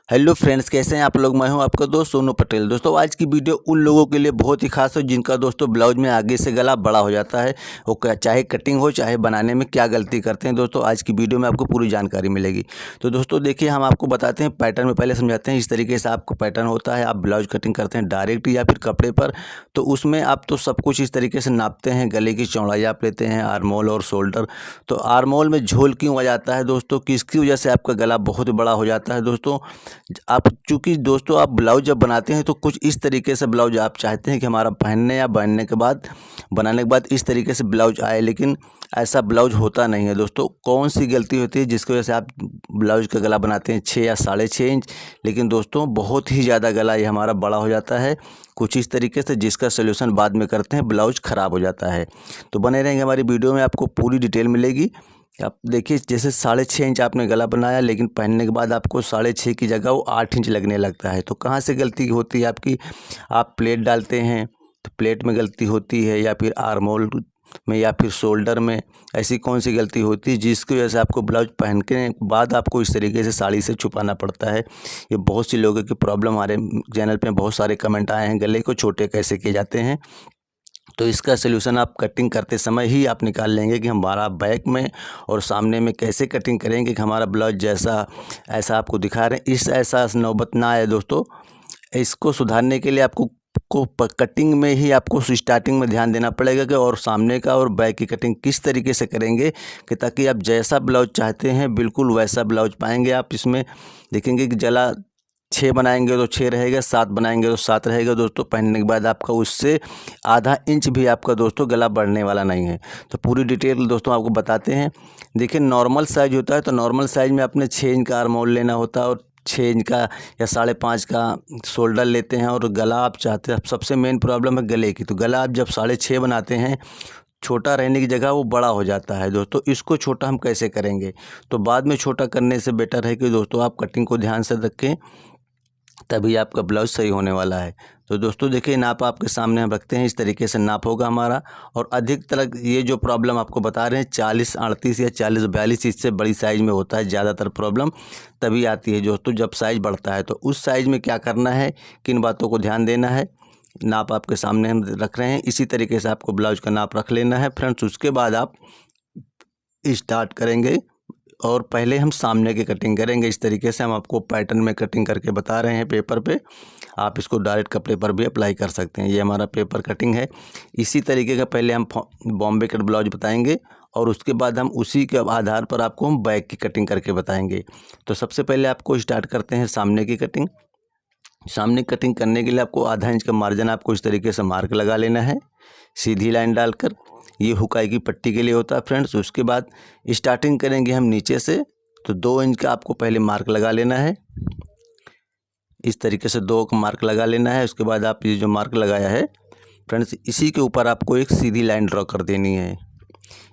Hello friends, कैसे हैं आप लोग। मैं हूं आपका दोस्त सोनू पटेल। दोस्तों आज की वीडियो उन लोगों के लिए बहुत ही खास है जिनका दोस्तों ब्लाउज में आगे से गला बड़ा हो जाता है। वो चाहे कटिंग हो चाहे बनाने में क्या गलती करते हैं। दोस्तों आज की वीडियो में आपको पूरी जानकारी मिलेगी। तो दोस्तों देखिए, हम आपको बताते हैं पैटर्न में, पहले समझाते हैं। इस तरीके से आपको पैटर्न होता है। आप ब्लाउज कटिंग करते हैं डायरेक्ट या फिर कपड़े पर, तो उसमें आप तो सब कुछ इस तरीके से नापते हैं। गले की चौड़ाई आप लेते हैं, आर्मोल और शोल्डर। तो आर्मोल में झोल क्यों आ जाता है दोस्तों, किसकी वजह से आपका गला बहुत बड़ा हो जाता है। दोस्तों आप चूँकि दोस्तों आप ब्लाउज जब बनाते हैं तो कुछ इस तरीके से ब्लाउज आप चाहते हैं कि हमारा पहनने या बनने के बाद, बनाने के बाद इस तरीके से ब्लाउज आए, लेकिन ऐसा ब्लाउज होता नहीं है। दोस्तों कौन सी गलती होती है जिसकी वजह से आप ब्लाउज का गला बनाते हैं 6 या 6.5 इंच, लेकिन दोस्तों बहुत ही ज़्यादा गला ये हमारा बड़ा हो जाता है कुछ इस तरीके से, जिसका सोल्यूशन बाद में करते हैं, ब्लाउज ख़राब हो जाता है। तो बने रहेंगे हमारी वीडियो में, आपको पूरी डिटेल मिलेगी। आप देखिए, जैसे 6.5 इंच आपने गला बनाया, लेकिन पहनने के बाद आपको 6.5 की जगह वो 8 इंच लगने लगता है। तो कहाँ से गलती होती है आपकी। आप प्लेट डालते हैं तो प्लेट में गलती होती है, या फिर आर्मोल में, या फिर शोल्डर में। ऐसी कौन सी गलती होती है जिसकी वजह से आपको ब्लाउज पहन के बाद आपको इस तरीके से साड़ी से छुपाना पड़ता है। ये बहुत सी लोगों की प्रॉब्लम, हमारे चैनल पे बहुत सारे कमेंट आए हैं, गले को छोटे कैसे किए जाते हैं। तो इसका सलूशन आप कटिंग करते समय ही आप निकाल लेंगे कि हमारा बैक में और सामने में कैसे कटिंग करेंगे कि हमारा ब्लाउज जैसा ऐसा आपको दिखा रहे हैं, इस ऐसा नौबत ना आए। दोस्तों इसको सुधारने के लिए आपको कटिंग में ही आपको स्टार्टिंग में ध्यान देना पड़ेगा कि और सामने का और बैक की कटिंग किस तरीके से करेंगे कि ताकि आप जैसा ब्लाउज चाहते हैं बिल्कुल वैसा ब्लाउज पाएंगे। आप इसमें देखेंगे कि जला 6 बनाएंगे तो 6 रहेगा, 7 बनाएंगे तो 7 रहेगा। दोस्तों पहनने के बाद आपका उससे आधा इंच भी आपका दोस्तों गला बढ़ने वाला नहीं है। तो पूरी डिटेल दोस्तों आपको बताते हैं। देखिए नॉर्मल साइज़ होता है तो नॉर्मल साइज़ में अपने 6 इंच का आर्मोल लेना होता है और 6 इंच का या 5.5 का शोल्डर लेते हैं। और गला आप चाहते हैं, सबसे मेन प्रॉब्लम है गले की। तो गला आप जब 6.5 बनाते हैं, छोटा रहने की जगह वो बड़ा हो जाता है। दोस्तों इसको छोटा हम कैसे करेंगे, तो बाद में छोटा करने से बेटर है कि दोस्तों आप कटिंग को ध्यान से रखें, तभी आपका ब्लाउज सही होने वाला है। तो दोस्तों देखिए, नाप आपके सामने हम रखते हैं, इस तरीके से नाप होगा हमारा। और अधिकतर ये जो प्रॉब्लम आपको बता रहे हैं 40-38 या 40-42, इससे बड़ी साइज़ में होता है ज़्यादातर प्रॉब्लम, तभी आती है दोस्तों जब साइज़ बढ़ता है। तो उस साइज़ में क्या करना है, किन बातों को ध्यान देना है, नाप आपके सामने हम रख रहे हैं। इसी तरीके से आपको ब्लाउज का नाप रख लेना है फ्रेंड्स। उसके बाद आप स्टार्ट करेंगे और पहले हम सामने की कटिंग करेंगे। इस तरीके से हम आपको पैटर्न में कटिंग करके बता रहे हैं पेपर पे। आप इसको डायरेक्ट कपड़े पर भी अप्लाई कर सकते हैं। ये हमारा पेपर कटिंग है। इसी तरीके का पहले हम बॉम्बे कट ब्लाउज बताएंगे और उसके बाद हम उसी के आधार पर आपको हम बैक की कटिंग करके बताएंगे। तो सबसे पहले आपको स्टार्ट करते हैं सामने की कटिंग। सामने कटिंग करने के लिए आपको आधा इंच का मार्जिन आपको इस तरीके से मार्क लगा लेना है, सीधी लाइन डालकर। ये हुकाई की पट्टी के लिए होता है फ्रेंड्स। उसके बाद स्टार्टिंग करेंगे हम नीचे से, तो 2 इंच का आपको पहले मार्क लगा लेना है। इस तरीके से 2 का मार्क लगा लेना है। उसके बाद आप ये जो मार्क लगाया है फ्रेंड्स, इसी के ऊपर आपको एक सीधी लाइन ड्रॉ कर देनी है।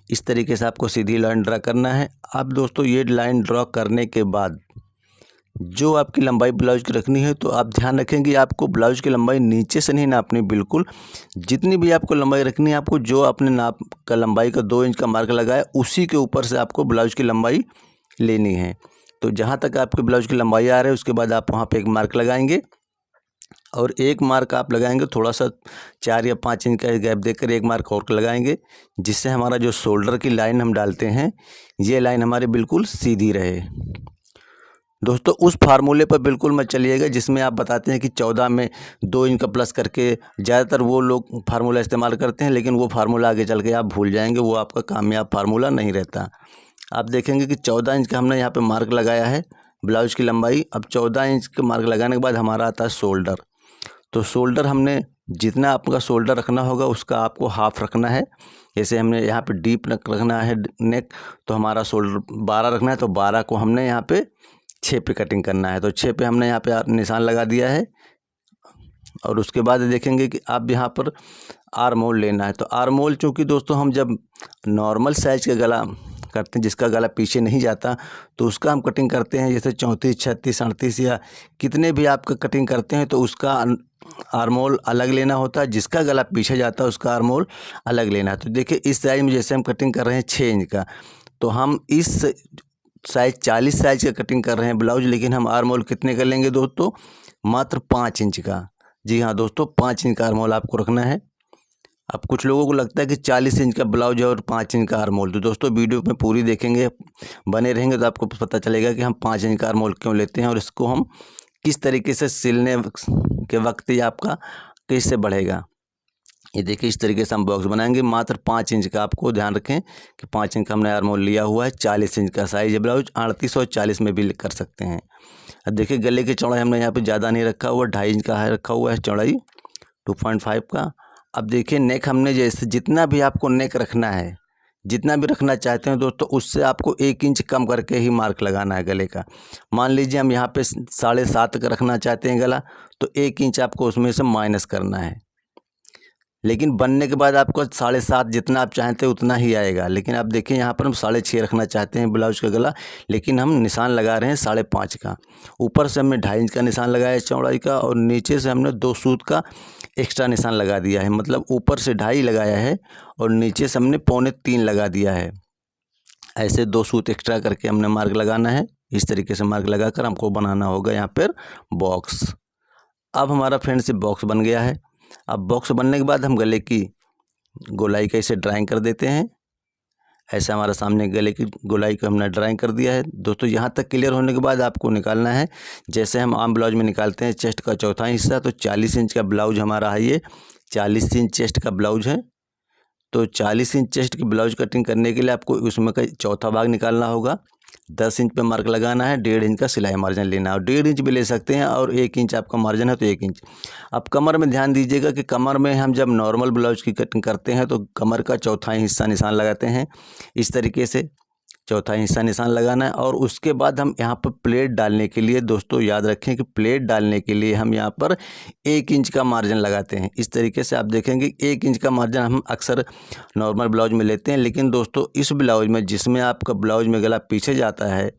इस तरीके से आपको सीधी लाइन ड्रॉ करना है। अब दोस्तों ये लाइन ड्रॉ करने के बाद जो आपकी लंबाई ब्लाउज की रखनी है, तो आप ध्यान रखेंगे आपको ब्लाउज की लंबाई नीचे से नहीं नापनी, बिल्कुल जितनी भी आपको लंबाई रखनी है, आपको जो आपने नाप का लंबाई का 2 इंच का मार्क लगाया उसी के ऊपर से आपको ब्लाउज की लंबाई लेनी है। तो जहाँ तक आपके ब्लाउज की लंबाई आ रही है उसके बाद आप वहाँ पे एक मार्क लगाएंगे, और एक मार्क आप लगाएंगे थोड़ा सा 4 या 5 इंच का गैप देकर एक मार्क और लगाएंगे, जिससे हमारा जो शोल्डर की लाइन हम डालते हैं ये लाइन हमारी बिल्कुल सीधी रहे। दोस्तों उस फार्मूले पर बिल्कुल मत चलिएगा जिसमें आप बताते हैं कि 14 में 2 इंच का प्लस करके। ज़्यादातर वो लोग फार्मूला इस्तेमाल करते हैं, लेकिन वो फार्मूला आगे चल के आप भूल जाएंगे, वो आपका कामयाब फार्मूला नहीं रहता। आप देखेंगे कि 14 इंच का हमने यहाँ पे मार्क लगाया है ब्लाउज की लंबाई। अब 14 इंच का मार्क लगाने के बाद हमारा आता है शोल्डर। तो शोल्डर हमने जितना आपका शोल्डर रखना होगा उसका आपको हाफ रखना है। जैसे हमने यहाँ पे डीप नेक रखना है नेक, तो हमारा शोल्डर 12 रखना है, तो 12 को हमने यहाँ पे 6 पे कटिंग करना है। तो 6 पे हमने यहाँ पे निशान लगा दिया है। और उसके बाद देखेंगे कि आप यहाँ पर आर्मोल लेना है। तो आर्मोल चूँकि दोस्तों हम जब नॉर्मल साइज़ का गला करते हैं, जिसका गला पीछे नहीं जाता, तो उसका हम कटिंग करते हैं। जैसे 34, 36, 38 या कितने भी आपका कटिंग करते हैं, तो उसका आर्मोल अलग लेना होता है। जिसका गला पीछे जाता है उसका आर्मोल अलग लेना है। तो देखिए इस साइज में जैसे हम कटिंग कर रहे हैं 6 इंच का, तो हम इस साइज़ 40 साइज़ का कटिंग कर रहे हैं ब्लाउज, लेकिन हम आर्म होल कितने का लेंगे दोस्तों? मात्र 5 इंच का। जी हाँ दोस्तों, 5 इंच का आर्म होल आपको रखना है। अब कुछ लोगों को लगता है कि 40 इंच का ब्लाउज है और 5 इंच का आर्म होल, तो दोस्तों वीडियो में पूरी देखेंगे, बने रहेंगे तो आपको पता चलेगा कि हम 5 इंच का आर्म होल क्यों लेते हैं और इसको हम किस तरीके से सिलने के वक्त ये आपका कैसे बढ़ेगा। ये देखिए, इस तरीके से हम बॉक्स बनाएंगे। मात्र 5 इंच का, आपको ध्यान रखें कि 5 इंच का हमने आर्म होल लिया हुआ है। 40 इंच का साइज़ है ब्लाउज, 38 और 40 में भी कर सकते हैं। अब देखिए, गले की चौड़ाई हमने यहाँ पे ज़्यादा नहीं रखा हुआ, 2.5 इंच का है रखा हुआ है चौड़ाई, 2.5 का। अब देखिए, नेक हमने जैसे जितना भी आपको नेक रखना है, जितना भी रखना चाहते हैं दोस्तों, उससे आपको 1 इंच कम करके ही मार्क लगाना है गले का। मान लीजिए हम यहाँ पे 7.5 का रखना चाहते हैं गला, तो 1 इंच आपको उसमें से माइनस करना है। लेकिन बनने के बाद आपको 7.5 जितना आप चाहते हैं उतना ही आएगा। लेकिन आप देखिए, यहाँ पर हम 6.5 रखना चाहते हैं ब्लाउज का गला, लेकिन हम निशान लगा रहे हैं 5.5 का। ऊपर से हमने 2.5 इंच का निशान लगाया चौड़ाई का, और नीचे से हमने 2 सूत का एक्स्ट्रा निशान लगा दिया है। मतलब ऊपर से 2.5 लगाया है और नीचे से हमने 2.25 लगा दिया है। ऐसे 2 सूत एक्स्ट्रा करके हमने मार्क लगाना है। इस तरीके से मार्क लगाकर हमको बनाना होगा यहाँ पर बॉक्स। अब हमारा फ्रेंड्स बॉक्स बन गया है। अब बॉक्स बनने के बाद हम गले की गोलाई का इसे ड्राइंग कर देते हैं। ऐसा हमारा सामने गले की गोलाई को हमने ड्राइंग कर दिया है दोस्तों। यहाँ तक क्लियर होने के बाद आपको निकालना है, जैसे हम आम ब्लाउज में निकालते हैं चेस्ट का चौथा हिस्सा। तो 40 इंच का ब्लाउज हमारा है, ये 40 इंच चेस्ट का ब्लाउज है। तो 40 इंच चेस्ट की ब्लाउज कटिंग करने के लिए आपको उसमें का चौथा भाग निकालना होगा। 10 इंच पे मार्क लगाना है, 1.5 इंच का सिलाई मार्जिन लेना है, और 1.5 इंच भी ले सकते हैं, और 1 इंच आपका मार्जिन है तो 1 इंच। अब कमर में ध्यान दीजिएगा कि कमर में हम जब नॉर्मल ब्लाउज की कटिंग करते हैं तो कमर का चौथा हिस्सा निशान लगाते हैं। इस तरीके से चौथा हिस्सा निशान लगाना है, और उसके बाद हम यहाँ पर प्लेट डालने के लिए दोस्तों याद रखें कि प्लेट डालने के लिए हम यहाँ पर 1 इंच का मार्जिन लगाते हैं। इस तरीके से आप देखेंगे 1 इंच का मार्जिन हम अक्सर नॉर्मल ब्लाउज में लेते हैं, लेकिन दोस्तों इस ब्लाउज में जिसमें आपका ब्लाउज में गला पीछे जाता है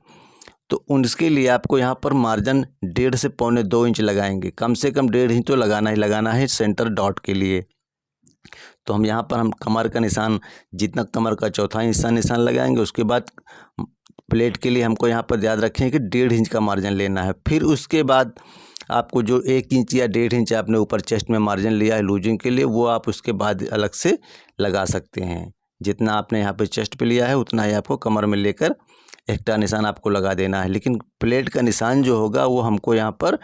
तो उसके लिए आपको यहाँ पर मार्जिन 1.5 से 1.25 इंच लगाएंगे। कम से कम 1.5 इंच तो लगाना है सेंटर डॉट के लिए। तो हम कमर का निशान, जितना कमर का चौथा हिस्सा निशान लगाएंगे, उसके बाद प्लेट के लिए हमको यहाँ पर याद रखें कि 1.5 इंच का मार्जिन लेना है। फिर उसके बाद आपको जो 1 इंच या 1.5 इंच आपने ऊपर चेस्ट में मार्जिन लिया है लूजिंग के लिए, वो आप उसके बाद अलग से लगा सकते हैं। जितना आपने यहाँ पे चेस्ट पे लिया है उतना ही आपको कमर में लेकर एक्स्ट्रा निशान आपको लगा देना है। लेकिन प्लेट का निशान जो होगा वो हमको यहाँ पर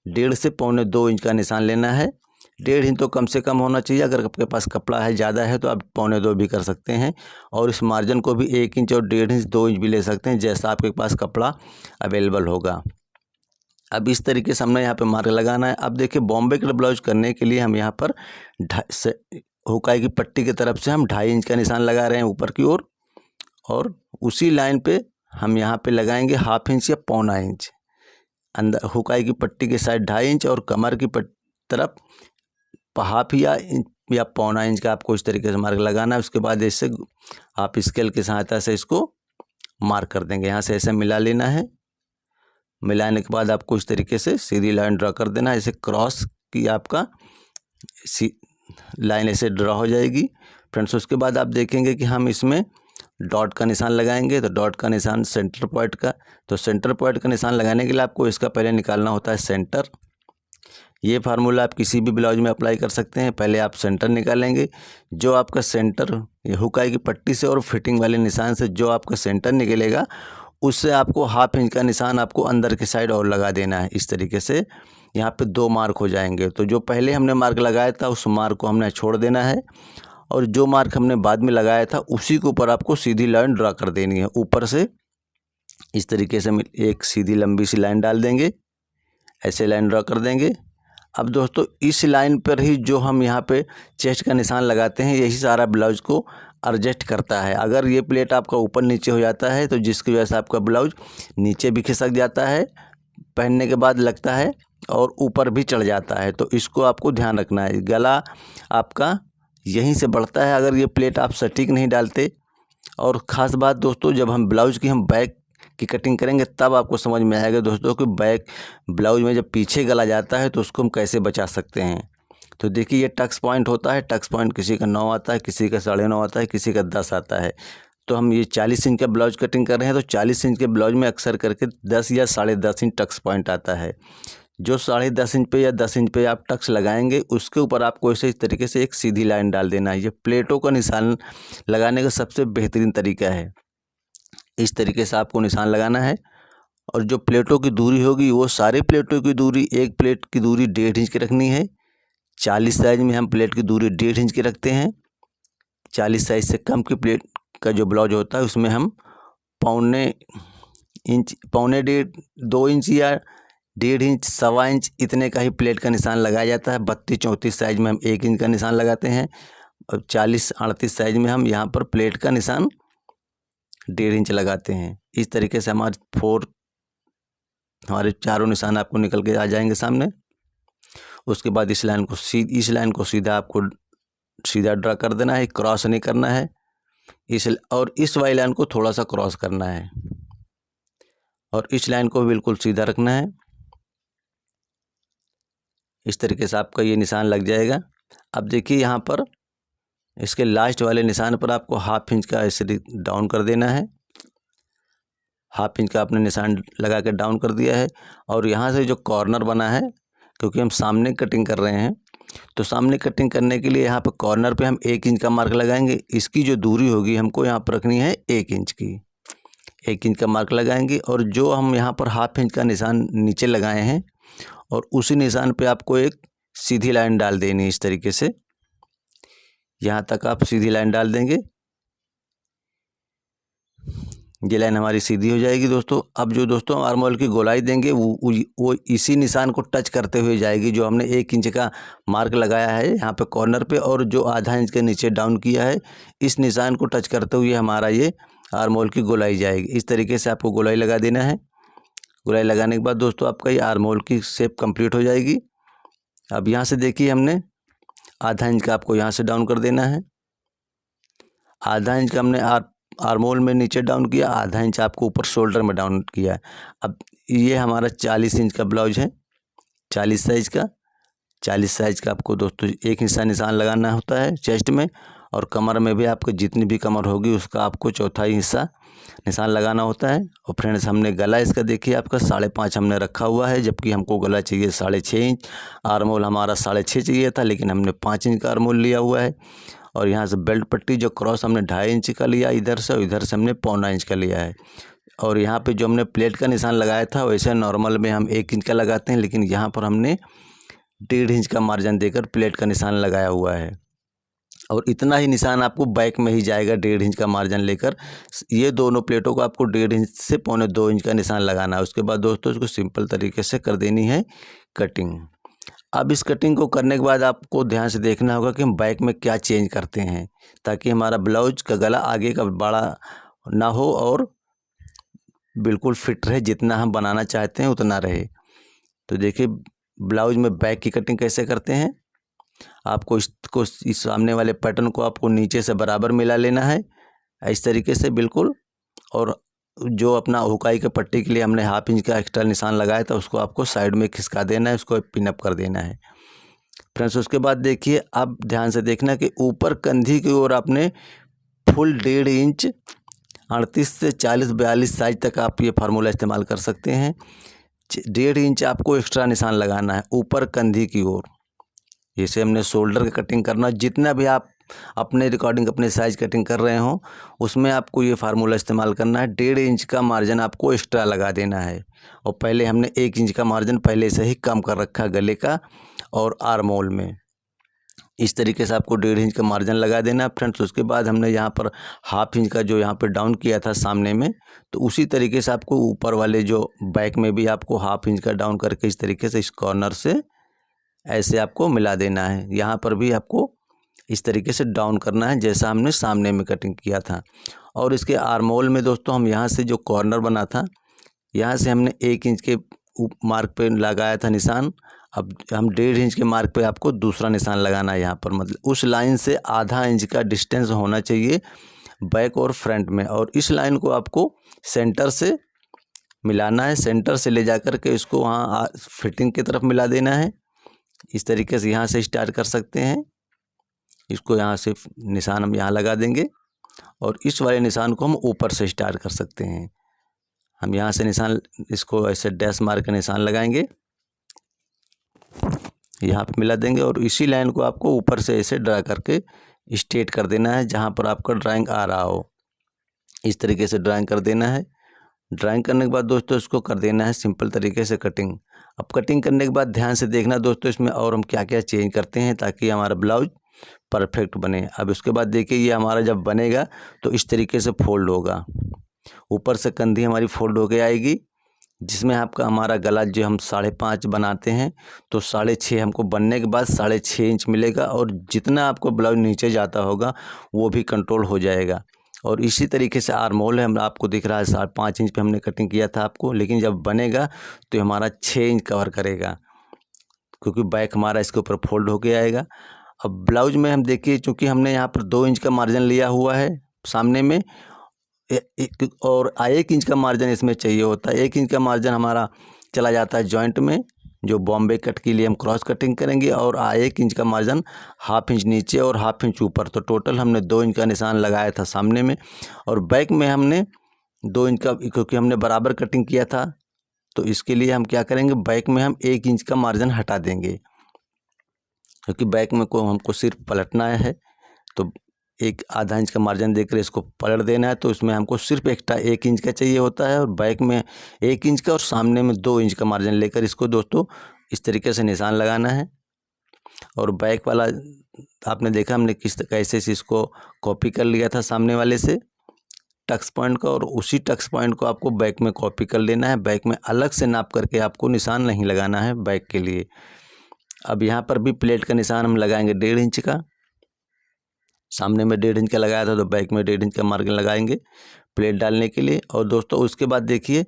1.5 से 2.25 इंच का निशान लेना है। 1.5 इंच तो कम से कम होना चाहिए। अगर आपके पास कपड़ा है ज़्यादा है तो आप 2.25 भी कर सकते हैं, और इस मार्जिन को भी 1 इंच और 1.5 इंच 2 इंच भी ले सकते हैं, जैसा आपके पास कपड़ा अवेलेबल होगा। अब इस तरीके से हमने यहाँ पे मार्क लगाना है। अब देखिए, बॉम्बे कट ब्लाउज करने के लिए हम यहाँ पर हुकाई की पट्टी की तरफ से हम 2.5 इंच का निशान लगा रहे हैं ऊपर की ओर, और उसी लाइन पे हम यहाँ पे लगाएंगे 1/2 इंच या 1.25 इंच अंदर हुकाई की पट्टी के साइड 2.5 इंच, और कमर की तरफ 1/2 या 1.25 इंच का आपको इस तरीके से मार्क लगाना है। उसके बाद इससे आप स्केल की सहायता से इसको मार्क कर देंगे। यहाँ से ऐसे मिला लेना है। मिलाने के बाद आपको इस तरीके से सीधी लाइन ड्रा कर देना है। ऐसे क्रॉस की आपका लाइन ऐसे ड्रा हो जाएगी फ्रेंड्स। उसके बाद आप देखेंगे कि हम इसमें डॉट का निशान लगाएंगे। तो डॉट का निशान सेंटर पॉइंट का, तो सेंटर पॉइंट का निशान लगाने के लिए आपको इसका पहले निकालना होता है सेंटर। ये फार्मूला आप किसी भी ब्लाउज में अप्लाई कर सकते हैं। पहले आप सेंटर निकालेंगे। जो आपका सेंटर हुकाई की पट्टी से और फिटिंग वाले निशान से जो आपका सेंटर निकलेगा, उससे आपको 1/2 इंच का निशान आपको अंदर की साइड और लगा देना है। इस तरीके से यहाँ पे 2 मार्क हो जाएंगे। तो जो पहले हमने मार्क लगाया था उस मार्क को हमने छोड़ देना है, और जो मार्क हमने बाद में लगाया था उसी के ऊपर आपको सीधी लाइन ड्रा कर देनी है। ऊपर से इस तरीके से एक सीधी लंबी सी लाइन डाल देंगे, ऐसे लाइन ड्रा कर देंगे। अब दोस्तों इस लाइन पर ही जो हम यहाँ पे चेस्ट का निशान लगाते हैं, यही सारा ब्लाउज को एडजस्ट करता है। अगर ये प्लेट आपका ऊपर नीचे हो जाता है तो जिसकी वजह से आपका ब्लाउज नीचे भी खिसक जाता है, पहनने के बाद लगता है, और ऊपर भी चढ़ जाता है। तो इसको आपको ध्यान रखना है। गला आपका यहीं से बढ़ता है अगर ये प्लेट आप सटीक नहीं डालते। और ख़ास बात दोस्तों, जब हम ब्लाउज की बैक की कटिंग करेंगे तब आपको समझ में आएगा दोस्तों कि बैक ब्लाउज में जब पीछे गला जाता है तो उसको हम कैसे बचा सकते हैं। तो देखिए, ये टक्स पॉइंट होता है। टक्स पॉइंट किसी का 9 आता है, किसी का 9.5 आता है, किसी का 10 आता है। तो हम ये 40 इंच का ब्लाउज कटिंग कर रहे हैं, तो 40 इंच के ब्लाउज में अक्सर करके 10 या 10.5 इंच टक्स पॉइंट आता है। जो 10.5 इंच पे या 10 इंच पे आप टक्स लगाएंगे, उसके ऊपर आपको इस तरीके से एक सीधी लाइन डाल देना है। ये प्लेटों का निशान लगाने का सबसे बेहतरीन तरीका है। इस तरीके से आपको निशान लगाना है, और जो प्लेटों की दूरी होगी वो सारे प्लेटों की दूरी, एक प्लेट की दूरी 1.5 इंच की रखनी है। 40 साइज में हम प्लेट की दूरी 1.5 इंच की रखते हैं। 40 साइज से कम की प्लेट का जो ब्लाउज होता है उसमें हम पौने इंच, पौने 2 इंच या 1.5 इंच, 1.25 इंच इतने का ही प्लेट का निशान लगाया जाता है। 32-34 साइज में हम 1 इंच का निशान लगाते हैं, और 40-38 साइज में हम यहाँ पर प्लेट का निशान 1.5 इंच लगाते हैं। इस तरीके से हमारे चारों निशान आपको निकल के आ जाएंगे सामने। उसके बाद इस लाइन को सीधा आपको सीधा ड्रा कर देना है, क्रॉस नहीं करना है। और इस वाली लाइन को थोड़ा सा क्रॉस करना है, और इस लाइन को बिल्कुल सीधा रखना है। इस तरीके से आपका ये निशान लग जाएगा। अब देखिए यहाँ पर इसके लास्ट वाले निशान पर आपको 1/2 इंच का ऐसे डाउन कर देना है। 1/2 इंच का आपने निशान लगा के डाउन कर दिया है, और यहाँ से जो कॉर्नर बना है, क्योंकि हम सामने कटिंग कर रहे हैं, तो सामने कटिंग करने के लिए यहाँ पर कॉर्नर पे हम 1 इंच का मार्क लगाएंगे। इसकी जो दूरी होगी हमको यहाँ पर रखनी है 1 इंच की। 1 इंच का मार्क लगाएंगे, और जो हम यहाँ पर 1/2 इंच का निशान नीचे लगाए हैं, और उसी निशान पे आपको एक सीधी लाइन डाल देनी है। इस तरीके से यहाँ तक आप सीधी लाइन डाल देंगे, ये लाइन हमारी सीधी हो जाएगी दोस्तों। अब जो दोस्तों आर्म होल की गोलाई देंगे वो इसी निशान को टच करते हुए जाएगी, जो हमने 1 इंच का मार्क लगाया है यहाँ पे कॉर्नर पे, और जो आधा इंच के नीचे डाउन किया है, इस निशान को टच करते हुए हमारा ये आर्म होल की गोलाई जाएगी। इस तरीके से आपको गोलाई लगा देना है। गोलाई लगाने के बाद दोस्तों आपका ये आर्म होल की शेप कंप्लीट हो जाएगी। अब यहाँ से देखिए हमने आधा इंच का आपको यहाँ से डाउन कर देना है। आधा इंच का हमने आर्म होल में नीचे डाउन किया, आधा इंच आपको ऊपर शोल्डर में डाउन किया है। अब ये हमारा 40 इंच का ब्लाउज है, 40 साइज का। 40 साइज का आपको दोस्तों एक हिस्सा निशान लगाना होता है चेस्ट में, और कमर में भी आपको जितनी भी कमर होगी उसका आपको चौथाई हिस्सा निशान लगाना होता है। और फ्रेंड्स हमने गला इसका देखिए आपका 5.5 हमने रखा हुआ है, जबकि हमको गला चाहिए 6.5 इंच। आर्म होल हमारा 6.5 चाहिए था, लेकिन हमने 5 इंच का आर्म होल लिया हुआ है। और यहाँ से बेल्ट पट्टी जो क्रॉस हमने 2.5 इंच का लिया इधर से, और इधर से हमने 1.25 इंच का लिया है। और यहाँ पे जो हमने प्लेट का निशान लगाया था, वैसे नॉर्मल में हम 1 इंच का लगाते हैं, लेकिन यहाँ पर हमने 1.5 इंच का मार्जिन देकर प्लेट का निशान लगाया हुआ है। और इतना ही निशान आपको बैक में ही जाएगा 1.5 इंच का मार्जिन लेकर। ये दोनों प्लेटों को आपको 1.5 इंच से 1.25 इंच का निशान लगाना है। उसके बाद दोस्तों इसको सिंपल तरीके से कर देनी है कटिंग। अब इस कटिंग को करने के बाद आपको ध्यान से देखना होगा कि हम बैक में क्या चेंज करते हैं, ताकि हमारा ब्लाउज का गला आगे का बड़ा ना हो और बिल्कुल फिट रहे, जितना हम बनाना चाहते हैं उतना रहे। तो देखिए ब्लाउज में बैक की कटिंग कैसे करते हैं। आपको इस सामने वाले पैटर्न को आपको नीचे से बराबर मिला लेना है इस तरीके से बिल्कुल। और जो अपना हुकाई के पट्टी के लिए हमने 1/2 इंच का एक्स्ट्रा निशान लगाया था, उसको आपको साइड में खिसका देना है, उसको पिनअप कर देना है फ्रेंड्स। उसके बाद देखिए अब ध्यान से देखना कि ऊपर कंधी की ओर आपने फुल 1.5 इंच 38 से 40-42 साइज तक आप ये फार्मूला इस्तेमाल कर सकते हैं। 1.5 इंच आपको एक्स्ट्रा निशान लगाना है ऊपर कंधी की ओर। जैसे हमने शोल्डर की कटिंग करना, जितना भी आप अपने रिकॉर्डिंग अपने साइज कटिंग कर रहे हो उसमें आपको ये फार्मूला इस्तेमाल करना है। 1.5 इंच का मार्जिन आपको एक्स्ट्रा लगा देना है, और पहले हमने 1 इंच का मार्जिन पहले से ही कम कर रखा गले का और आर्म होल में। इस तरीके से आपको 1.5 इंच का मार्जिन लगा देना फ्रेंड्स। उसके बाद हमने यहाँ पर 1/2 इंच का जो यहाँ पे डाउन किया था सामने में, तो उसी तरीके से आपको ऊपर वाले जो बैक में भी आपको 1/2 इंच का डाउन करके इस तरीके से इस कॉर्नर से ऐसे आपको मिला देना है। यहाँ पर भी आपको इस तरीके से डाउन करना है जैसा हमने सामने में कटिंग किया था। और इसके आर्म होल में दोस्तों हम यहाँ से जो कॉर्नर बना था, यहाँ से हमने 1 इंच के मार्क पे लगाया था निशान। अब हम 1.5 इंच के मार्क पे आपको दूसरा निशान लगाना है यहाँ पर, मतलब उस लाइन से आधा इंच का डिस्टेंस होना चाहिए बैक और फ्रंट में। और इस लाइन को आपको सेंटर से मिलाना है, सेंटर से ले जा कर के इसको वहाँ फिटिंग की तरफ मिला देना है। इस तरीके से यहाँ से स्टार्ट कर सकते हैं। इसको यहाँ से निशान हम यहाँ लगा देंगे, और इस वाले निशान को हम ऊपर से स्टार्ट कर सकते हैं। हम यहाँ से निशान इसको ऐसे डैश मार के निशान लगाएंगे, यहाँ पे मिला देंगे और इसी लाइन को आपको ऊपर से ऐसे ड्रा करके स्ट्रेट कर देना है जहाँ पर आपका ड्राइंग आ रहा हो। इस तरीके से ड्राइंग कर देना है। ड्राइंग करने के बाद दोस्तों इसको कर देना है सिंपल तरीके से कटिंग। अब कटिंग करने के बाद ध्यान से देखना दोस्तों इसमें और हम क्या क्या चेंज करते हैं ताकि हमारा ब्लाउज परफेक्ट बने। अब उसके बाद देखिए ये हमारा जब बनेगा तो इस तरीके से फोल्ड होगा, ऊपर से कंधी हमारी फोल्ड होके आएगी, जिसमें आपका हमारा गला जो हम 5.5 बनाते हैं तो 6.5 हमको बनने के बाद 6.5 इंच मिलेगा और जितना आपको ब्लाउज नीचे जाता होगा वो भी कंट्रोल हो जाएगा। और इसी तरीके से आर्म होल है, हम आपको दिख रहा है 5.5 इंच पे हमने कटिंग किया था आपको, लेकिन जब बनेगा तो हमारा 6 इंच कवर करेगा क्योंकि बैक हमारा इसके ऊपर फोल्ड होके आएगा। अब ब्लाउज में हम देखिए चूँकि हमने यहाँ पर 2 इंच का मार्जिन लिया हुआ है सामने में और 1 इंच का मार्जिन इसमें चाहिए होता है। 1 इंच का मार्जिन हमारा चला जाता है जॉइंट में, जो बॉम्बे कट के लिए हम क्रॉस कटिंग करेंगे, और 1 इंच का मार्जिन ½ इंच नीचे और ½ इंच ऊपर। तो टोटल हमने 2 इंच का निशान लगाया था सामने में, और बैक में हमने 2 इंच का, क्योंकि हमने बराबर कटिंग किया था तो इसके लिए हम क्या करेंगे, बैक में हम 1 इंच का मार्जिन हटा देंगे क्योंकि बैक में को हमको सिर्फ पलटना है। तो ½ इंच का मार्जिन देकर इसको पलट देना है, तो इसमें हमको सिर्फ एक्स्ट्रा 1 इंच का चाहिए होता है और बैक में 1 इंच का और सामने में 2 इंच का मार्जिन लेकर इसको दोस्तों इस तरीके से निशान लगाना है। और बैक वाला आपने देखा हमने कैसे से इसको कॉपी कर लिया था सामने वाले से टक्स पॉइंट का, और उसी टक्स पॉइंट को आपको बैक में कॉपी कर लेना है। बैक में अलग से नाप करके आपको निशान नहीं लगाना है बैक के लिए। अब यहाँ पर भी प्लेट का निशान हम लगाएंगे 1.5 इंच का, सामने में 1.5 इंच का लगाया था तो बैक में 1.5 इंच का मार्जिन लगाएंगे प्लेट डालने के लिए। और दोस्तों उसके बाद देखिए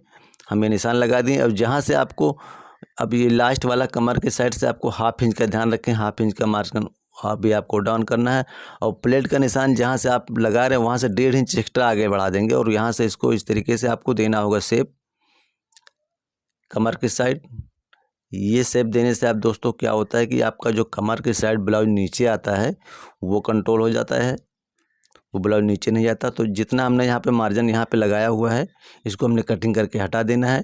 हमें निशान लगा दिए। अब जहाँ से आपको, अब ये लास्ट वाला कमर के साइड से आपको ½ इंच का ध्यान रखें, ½ इंच का मार्जिन अभी आपको डाउन करना है, और प्लेट का निशान जहाँ से आप लगा रहे हैं वहाँ से 1.5 इंच एक्स्ट्रा आगे बढ़ा देंगे और यहाँ से इसको इस तरीके से आपको देना होगा शेप कमर के साइड। ये शेप देने से आप दोस्तों क्या होता है कि आपका जो कमर के साइड ब्लाउज नीचे आता है वो कंट्रोल हो जाता है, वो ब्लाउज नीचे नहीं जाता। तो जितना हमने यहाँ पे मार्जिन यहाँ पे लगाया हुआ है इसको हमने कटिंग करके हटा देना है।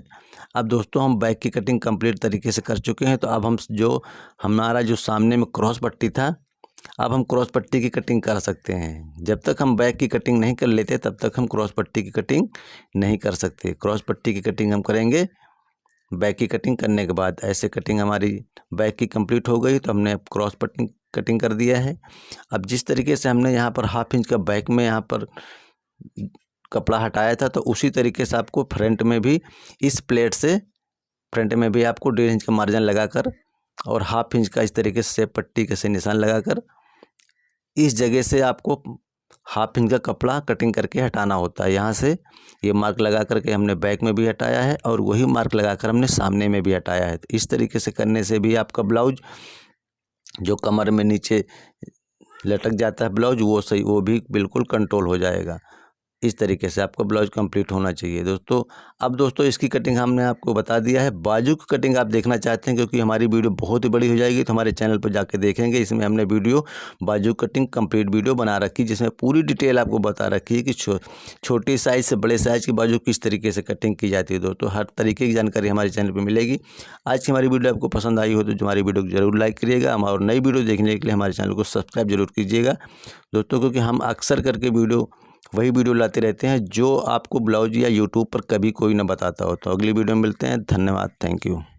अब दोस्तों हम बैक की कटिंग कंप्लीट तरीके से कर चुके हैं, तो अब हम जो हमारा जो सामने में क्रॉस पट्टी था, अब हम क्रॉस पट्टी की कटिंग कर सकते हैं। जब तक हम बैक की कटिंग नहीं कर लेते तब तक हम क्रॉस पट्टी की कटिंग नहीं कर सकते। क्रॉस पट्टी की कटिंग हम करेंगे बैक की कटिंग करने के बाद। ऐसे कटिंग हमारी बैक की कंप्लीट हो गई तो हमने अब क्रॉस पट्टी कटिंग कर दिया है। अब जिस तरीके से हमने यहाँ पर ½ इंच का बैक में यहाँ पर कपड़ा हटाया था, तो उसी तरीके से आपको फ्रंट में भी इस प्लेट से फ्रंट में भी आपको 1.5 इंच का मार्जिन लगाकर और ½ इंच का इस तरीके से पट्टी के से निशान लगाकर इस जगह से आपको ½ इंच का कपड़ा कटिंग करके हटाना होता है। यहाँ से ये मार्क लगा करके हमने बैक में भी हटाया है और वही मार्क लगाकर हमने सामने में भी हटाया है। तो इस तरीके से करने से भी आपका ब्लाउज जो कमर में नीचे लटक जाता है ब्लाउज वो सही, वो भी बिल्कुल कंट्रोल हो जाएगा। इस तरीके से आपका ब्लाउज कंप्लीट होना चाहिए दोस्तों। अब दोस्तों इसकी कटिंग हमने आपको बता दिया है। बाजू की कटिंग आप देखना चाहते हैं क्योंकि हमारी वीडियो बहुत ही बड़ी हो जाएगी तो हमारे चैनल पर जाके देखेंगे। इसमें हमने वीडियो बाजू कटिंग कंप्लीट वीडियो बना रखी जिसमें पूरी डिटेल आपको बता रखी है कि छोटी साइज़ से बड़े साइज़ की बाजू किस तरीके से कटिंग की जाती है। दोस्तों हर तरीके की जानकारी हमारे चैनल पर मिलेगी। आज की हमारी वीडियो आपको पसंद आई हो तो हमारी वीडियो को जरूर लाइक करिएगा और नई वीडियो देखने के लिए हमारे चैनल को सब्सक्राइब जरूर कीजिएगा दोस्तों, क्योंकि हम अक्सर करके वही वीडियो लाते रहते हैं जो आपको ब्लाउज या यूट्यूब पर कभी कोई ना बताता हो। तो अगली वीडियो में मिलते हैं। धन्यवाद, थैंक यू।